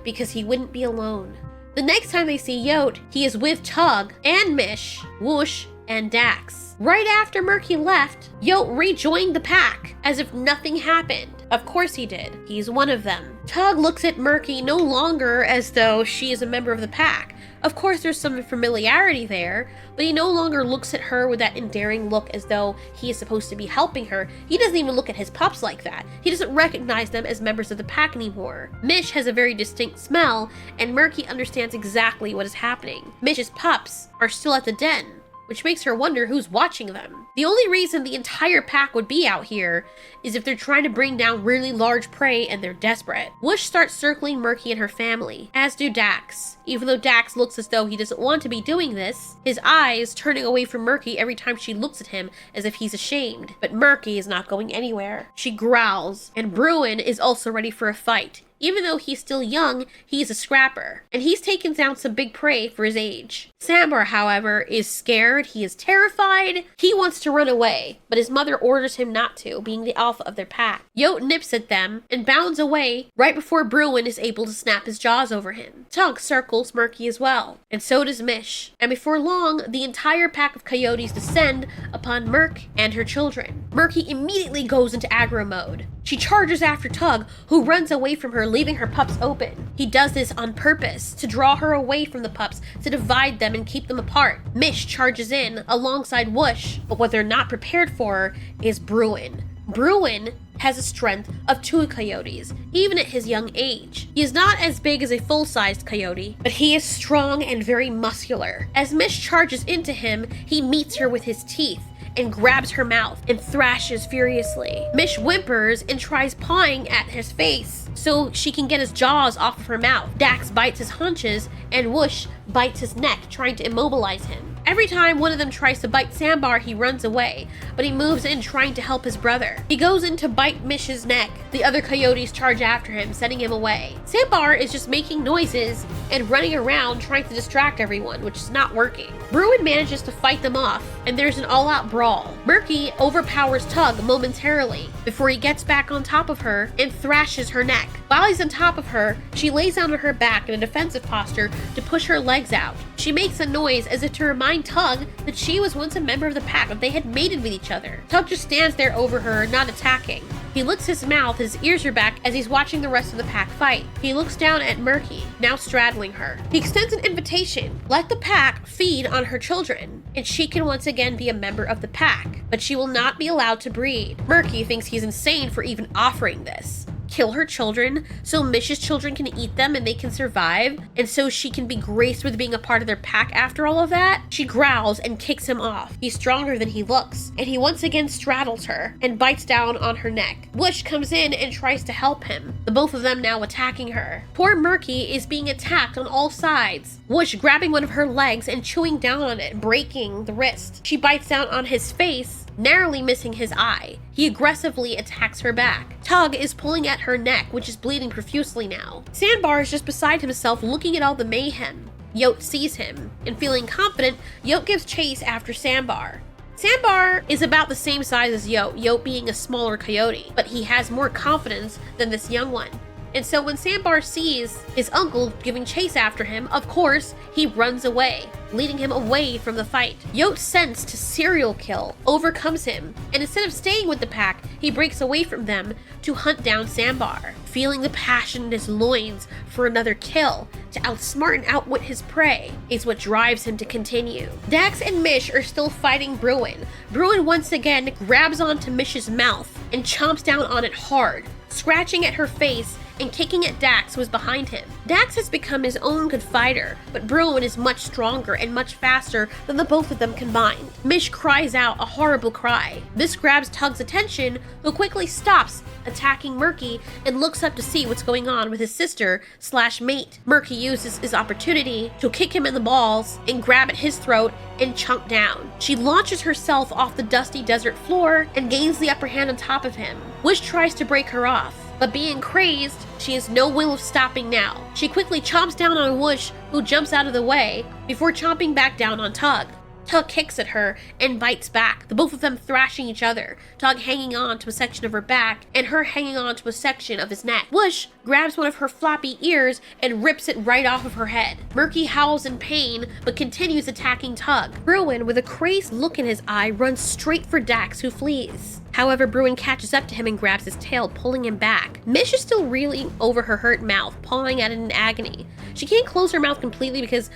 because he wouldn't be alone. The next time they see Yote, he is with Tug and Mish, Whoosh, and Dax. Right after Murky left, Yote rejoined the pack, as if nothing happened. Of course he did. He's one of them. Tug looks at Murky no longer as though she is a member of the pack. Of course there's some familiarity there, but he no longer looks at her with that endearing look as though he is supposed to be helping her. He doesn't even look at his pups like that. He doesn't recognize them as members of the pack anymore. Mish has a very distinct smell, and Murky understands exactly what is happening. Mish's pups are still at the den, which makes her wonder who's watching them. The only reason the entire pack would be out here is if they're trying to bring down really large prey and they're desperate. Whoosh starts circling Murky and her family, as do Dax. Even though Dax looks as though he doesn't want to be doing this, his eyes turning away from Murky every time she looks at him as if he's ashamed. But Murky is not going anywhere. She growls, and Bruin is also ready for a fight. Even though he's still young, he's a scrapper, and he's taken down some big prey for his age. Sandbar, however, is scared, he is terrified, he wants to run away, but his mother orders him not to, being the alpha of their pack. Yote nips at them and bounds away right before Bruin is able to snap his jaws over him. Tug circles Murky as well, and so does Mish, and before long, the entire pack of coyotes descend upon Murk and her children. Murky immediately goes into aggro mode. She charges after Tug, who runs away from her, leaving her pups open. He does this on purpose, to draw her away from the pups, to divide them and keep them apart. Mish charges in alongside Whoosh, but what they're not prepared for is Bruin. Bruin has a strength of 2 coyotes, even at his young age. He is not as big as a full-sized coyote, but he is strong and very muscular. As Mish charges into him, he meets her with his teeth, and grabs her mouth and thrashes furiously. Mish whimpers and tries pawing at his face so she can get his jaws off of her mouth. Dax bites his haunches, and Whoosh bites his neck, trying to immobilize him. Every time one of them tries to bite Sandbar, he runs away, but he moves in trying to help his brother. He goes in to bite Mish's neck. The other coyotes charge after him, sending him away. Sandbar is just making noises and running around trying to distract everyone, which is not working. Bruin manages to fight them off, and there's an all-out brawl. Murky overpowers Tug momentarily before he gets back on top of her and thrashes her neck. While he's on top of her, she lays down on her back in a defensive posture to push her legs out. She makes a noise as if to remind Tug that she was once a member of the pack, that they had mated with each other. Tug just stands there over her, not attacking. He licks his mouth, his ears are back as he's watching the rest of the pack fight. He looks down at Murky, now straddling her. He extends an invitation. Let the pack feed on her children, and she can once again be a member of the pack, but she will not be allowed to breed. Murky thinks he's insane for even offering this. Kill her children so Mish's children can eat them and they can survive, and so she can be graced with being a part of their pack after all of that? She growls and kicks him off. He's stronger than he looks, and he once again straddles her and bites down on her neck. Whoosh comes in and tries to help him, the both of them now attacking her. Poor Murky is being attacked on all sides. Whoosh grabbing one of her legs and chewing down on it, breaking the wrist. She bites down on his face, narrowly missing his eye. He aggressively attacks her back. Tug is pulling at her neck, which is bleeding profusely now. Sandbar is just beside himself looking at all the mayhem. Yote sees him, and feeling confident, Yote gives chase after Sandbar. Sandbar is about the same size as Yote, Yote being a smaller coyote, but he has more confidence than this young one. And so when Sandbar sees his uncle giving chase after him, of course, he runs away, leading him away from the fight. Yote's sense to serial kill overcomes him, and instead of staying with the pack, he breaks away from them to hunt down Sandbar. Feeling the passion in his loins for another kill, to outsmart and outwit his prey, is what drives him to continue. Dax and Mish are still fighting Bruin. Bruin once again grabs onto Mish's mouth and chomps down on it hard, scratching at her face and kicking at Dax, who was behind him. Dax has become his own good fighter, but Bruin is much stronger and much faster than the both of them combined. Mish cries out a horrible cry. This grabs Tug's attention, who quickly stops attacking Murky and looks up to see what's going on with his sister/mate. Murky uses his opportunity to kick him in the balls and grab at his throat and chunk down. She launches herself off the dusty desert floor and gains the upper hand on top of him. Wish tries to break her off, but being crazed, she has no will of stopping now. She quickly chomps down on Whoosh, who jumps out of the way, before chomping back down on Tug. Tug kicks at her and bites back, the both of them thrashing each other, Tug hanging on to a section of her back and her hanging on to a section of his neck. Whoosh grabs one of her floppy ears and rips it right off of her head. Murky howls in pain but continues attacking Tug. Bruin, with a crazed look in his eye, runs straight for Dax, who flees. However, Bruin catches up to him and grabs his tail, pulling him back. Mish is still reeling over her hurt mouth, pawing at it in agony. She can't close her mouth completely because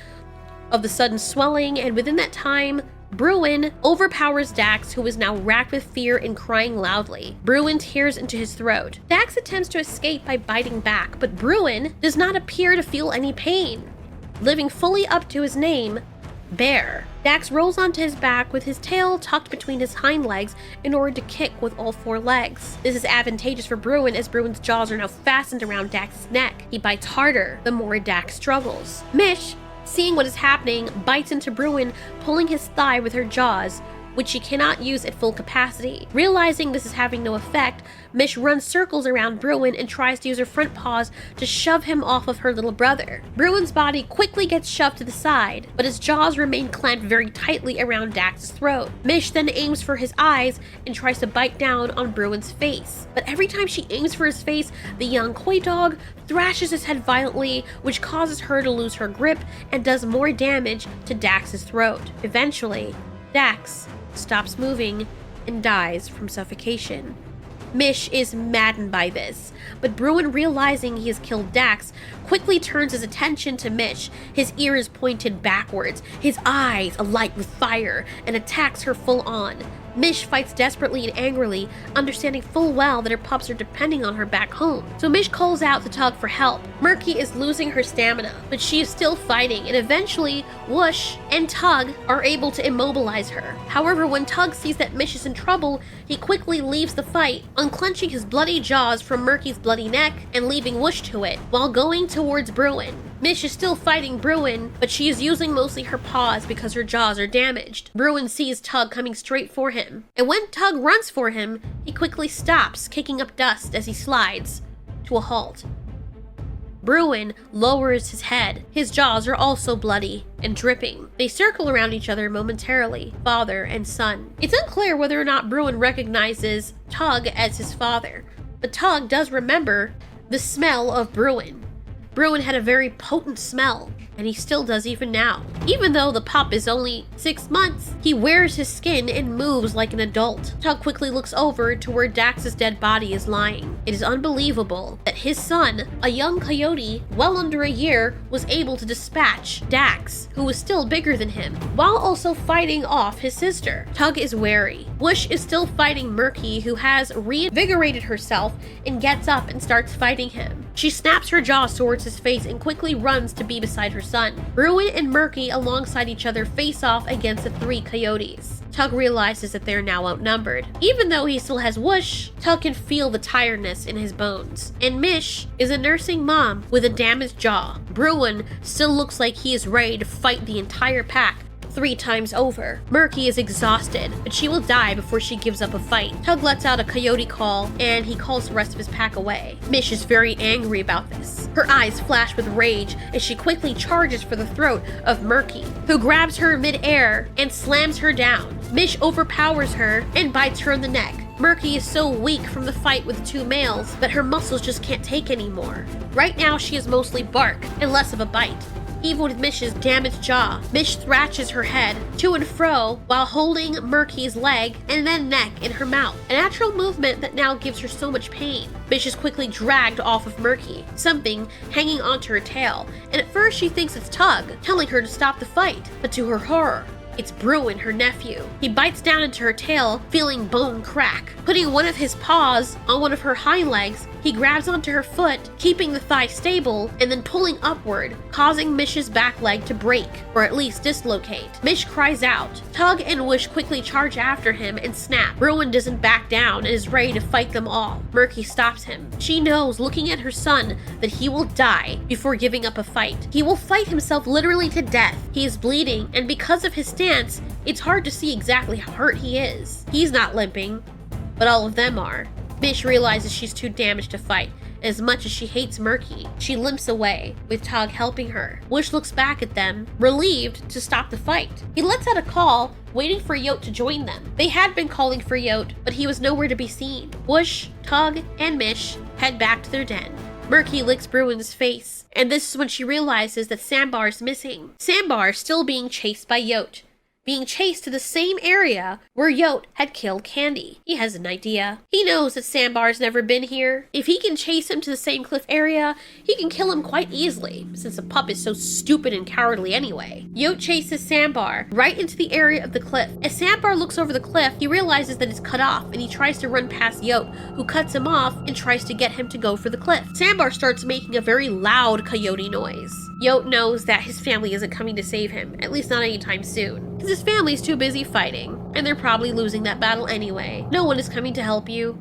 of the sudden swelling, and within that time, Bruin overpowers Dax, who is now racked with fear and crying loudly. Bruin tears into his throat. Dax attempts to escape by biting back, but Bruin does not appear to feel any pain, living fully up to his name, Bear. Dax rolls onto his back with his tail tucked between his hind legs in order to kick with all four legs. This is advantageous for Bruin, as Bruin's jaws are now fastened around Dax's neck. He bites harder the more Dax struggles. Mish, seeing what is happening, bites into Bruin, pulling his thigh with her jaws, which she cannot use at full capacity. Realizing this is having no effect, Mish runs circles around Bruin and tries to use her front paws to shove him off of her little brother. Bruin's body quickly gets shoved to the side, but his jaws remain clamped very tightly around Dax's throat. Mish then aims for his eyes and tries to bite down on Bruin's face. But every time she aims for his face, the young coy dog thrashes his head violently, which causes her to lose her grip and does more damage to Dax's throat. Eventually, Dax stops moving and dies from suffocation. Mish is maddened by this, but Bruin, realizing he has killed Dax, quickly turns his attention to Mish, his ears pointed backwards, his eyes alight with fire, and attacks her full on. Mish fights desperately and angrily, understanding full well that her pups are depending on her back home. So Mish calls out to Tug for help. Murky is losing her stamina, but she is still fighting, and eventually Whoosh and Tug are able to immobilize her. However, when Tug sees that Mish is in trouble, he quickly leaves the fight, unclenching his bloody jaws from Murky's bloody neck and leaving Whoosh to it, while going towards Bruin. Mish is still fighting Bruin, but she is using mostly her paws because her jaws are damaged. Bruin sees Tug coming straight for him, and when Tug runs for him, he quickly stops, kicking up dust as he slides to a halt. Bruin lowers his head. His jaws are also bloody and dripping. They circle around each other momentarily, father and son. It's unclear whether or not Bruin recognizes Tug as his father, but Tug does remember the smell of Bruin. Bruin had a very potent smell, and he still does even now. Even though the pup is only 6 months, he wears his skin and moves like an adult. Tug quickly looks over to where Dax's dead body is lying. It is unbelievable that his son, a young coyote, well under a year, was able to dispatch Dax, who was still bigger than him, while also fighting off his sister. Tug is wary. Bush is still fighting Murky, who has reinvigorated herself and gets up and starts fighting him. She snaps her jaws towards his face and quickly runs to be beside her son. Bruin and Murky alongside each other face off against the 3 coyotes. Tug realizes that they're now outnumbered. Even though he still has Whoosh, Tug can feel the tiredness in his bones. And Mish is a nursing mom with a damaged jaw. Bruin still looks like he is ready to fight the entire pack 3 times over. Murky is exhausted, but she will die before she gives up a fight. Tug lets out a coyote call, and he calls the rest of his pack away. Mish is very angry about this. Her eyes flash with rage as she quickly charges for the throat of Murky, who grabs her mid-air and slams her down. Mish overpowers her and bites her in the neck. Murky is so weak from the fight with the 2 males that her muscles just can't take anymore. Right now she is mostly bark and less of a bite. Even with Mish's damaged jaw, Mish thrashes her head to and fro while holding Murky's leg and then neck in her mouth, a natural movement that now gives her so much pain. Mish is quickly dragged off of Murky, something hanging onto her tail, and at first she thinks it's Tug, telling her to stop the fight, but to her horror, it's Bruin, her nephew. He bites down into her tail, feeling bone crack. Putting one of his paws on one of her hind legs, he grabs onto her foot, keeping the thigh stable, and then pulling upward, causing Mish's back leg to break, or at least dislocate. Mish cries out. Tug and Whoosh quickly charge after him and snap. Bruin doesn't back down and is ready to fight them all. Murky stops him. She knows, looking at her son, that he will die before giving up a fight. He will fight himself literally to death. He is bleeding, and because of his stance, it's hard to see exactly how hurt he is. He's not limping, but all of them are. Mish realizes she's too damaged to fight. As much as she hates Murky, she limps away, with Tug helping her. Whoosh looks back at them, relieved to stop the fight. He lets out a call, waiting for Yote to join them. They had been calling for Yote, but he was nowhere to be seen. Whoosh, Tug, and Mish head back to their den. Murky licks Bruin's face, and this is when she realizes that Sambar's missing. Sambar still being chased by Yote, being chased to the same area where Yote had killed Candy. He has an idea. He knows that Sambar's never been here. If he can chase him to the same cliff area, he can kill him quite easily, since the pup is so stupid and cowardly anyway. Yote chases Sambar right into the area of the cliff. As Sambar looks over the cliff, he realizes that it's cut off, and he tries to run past Yote, who cuts him off and tries to get him to go for the cliff. Sambar starts making a very loud coyote noise. Yote knows that his family isn't coming to save him, at least not anytime soon, because his family's too busy fighting, and they're probably losing that battle anyway. No one is coming to help you.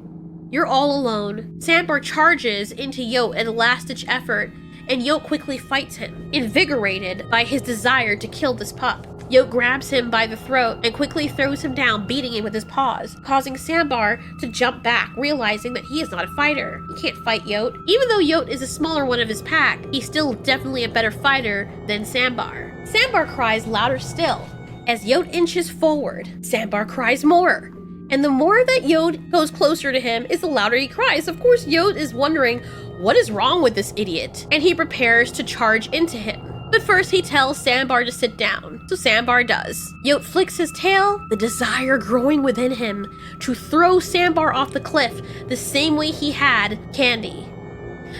You're all alone. Sambar charges into Yote at a last-ditch effort, and Yote quickly fights him, invigorated by his desire to kill this pup. Yote grabs him by the throat and quickly throws him down, beating him with his paws, causing Sambar to jump back, realizing that he is not a fighter. He can't fight Yote. Even though Yote is a smaller one of his pack, he's still definitely a better fighter than Sambar. Sambar cries louder still. As Yote inches forward, Sambar cries more. And the more that Yote goes closer to him, is the louder he cries. Of course, Yote is wondering, what is wrong with this idiot? And he prepares to charge into him. But first he tells Sambar to sit down, so Sambar does. Yote flicks his tail, the desire growing within him to throw Sambar off the cliff the same way he had Candy.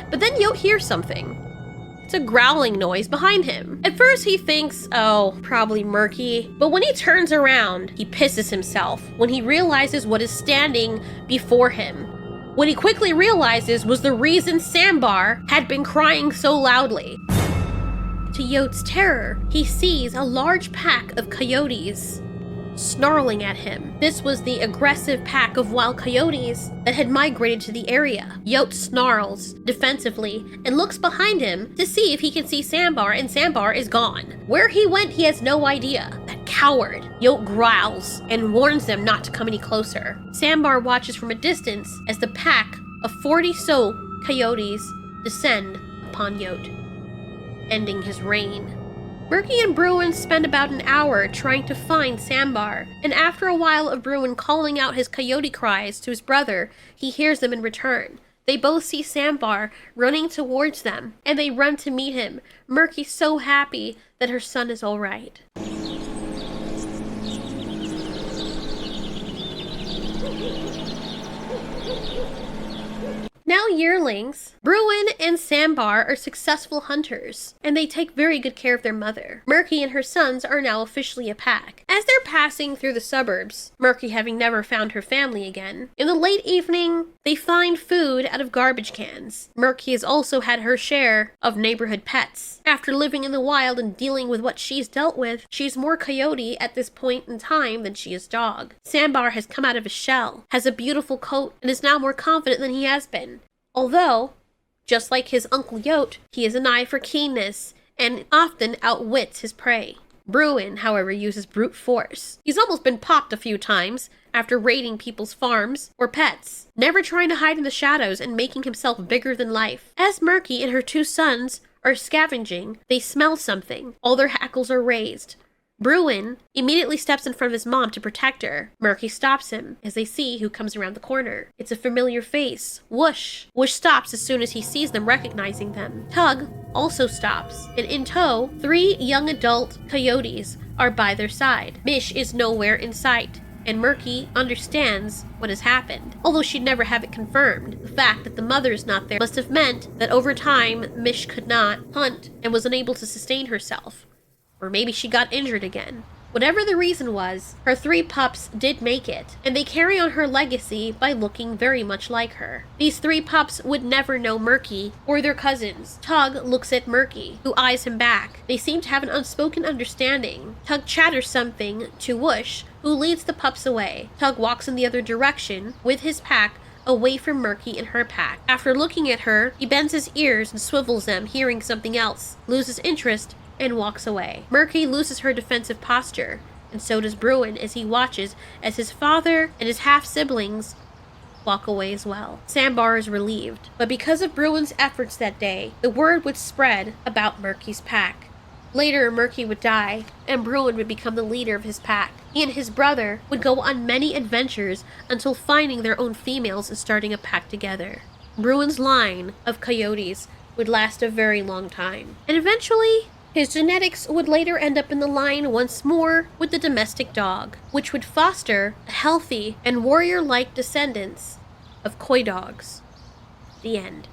But then Yote hears something. It's a growling noise behind him. At first he thinks, oh, probably Murky. But when he turns around, he pisses himself when he realizes what is standing before him. What he quickly realizes was the reason Sambar had been crying so loudly. To Yote's terror, he sees a large pack of coyotes snarling at him. This was the aggressive pack of wild coyotes that had migrated to the area. Yote snarls defensively and looks behind him to see if he can see Sambar, and Sambar is gone. Where he went, he has no idea. That coward. Yote growls and warns them not to come any closer. Sambar watches from a distance as the pack of 40 coyotes descend upon Yote, ending his reign. Murky and Bruin spend about an hour trying to find Sambar, and after a while of Bruin calling out his coyote cries to his brother, he hears them in return. They both see Sambar running towards them, and they run to meet him, Murky so happy that her son is all right. Now yearlings, Bruin and Sambar are successful hunters, and they take very good care of their mother. Murky and her sons are now officially a pack. As they're passing through the suburbs, Murky having never found her family again, in the late evening, they find food out of garbage cans. Murky has also had her share of neighborhood pets. After living in the wild and dealing with what she's dealt with, she's more coyote at this point in time than she is dog. Sambar has come out of his shell, has a beautiful coat, and is now more confident than he has been. Although, just like his Uncle Yote, he has an eye for keenness and often outwits his prey. Bruin, however, uses brute force. He's almost been popped a few times after raiding people's farms or pets, never trying to hide in the shadows and making himself bigger than life. As Murky and her two sons are scavenging, they smell something. All their hackles are raised. Bruin immediately steps in front of his mom to protect her. Murky stops him as they see who comes around the corner. It's a familiar face. Whoosh. Whoosh stops as soon as he sees them, recognizing them. Tug also stops, and in tow, 3 young adult coyotes are by their side. Mish is nowhere in sight, and Murky understands what has happened. Although she'd never have it confirmed, the fact that the mother is not there must have meant that over time, Mish could not hunt and was unable to sustain herself. Or maybe she got injured again. Whatever the reason was, her 3 pups did make it, and they carry on her legacy by looking very much like her. These 3 pups would never know Murky or their cousins. Tug looks at Murky, who eyes him back. They seem to have an unspoken understanding. Tug chatters something to Whoosh, who leads the pups away. Tug walks in the other direction with his pack, away from Murky and her pack. After looking at her, he bends his ears and swivels them, hearing something else, loses interest, and walks away. Murky loses her defensive posture, and so does Bruin as he watches as his father and his half-siblings walk away as well. Sambar is relieved, but because of Bruin's efforts that day, the word would spread about Murky's pack. Later, Murky would die, and Bruin would become the leader of his pack. He and his brother would go on many adventures until finding their own females and starting a pack together. Bruin's line of coyotes would last a very long time, and eventually, his genetics would later end up in the line once more with the domestic dog, which would foster a healthy and warrior-like descendants of coy dogs. The end.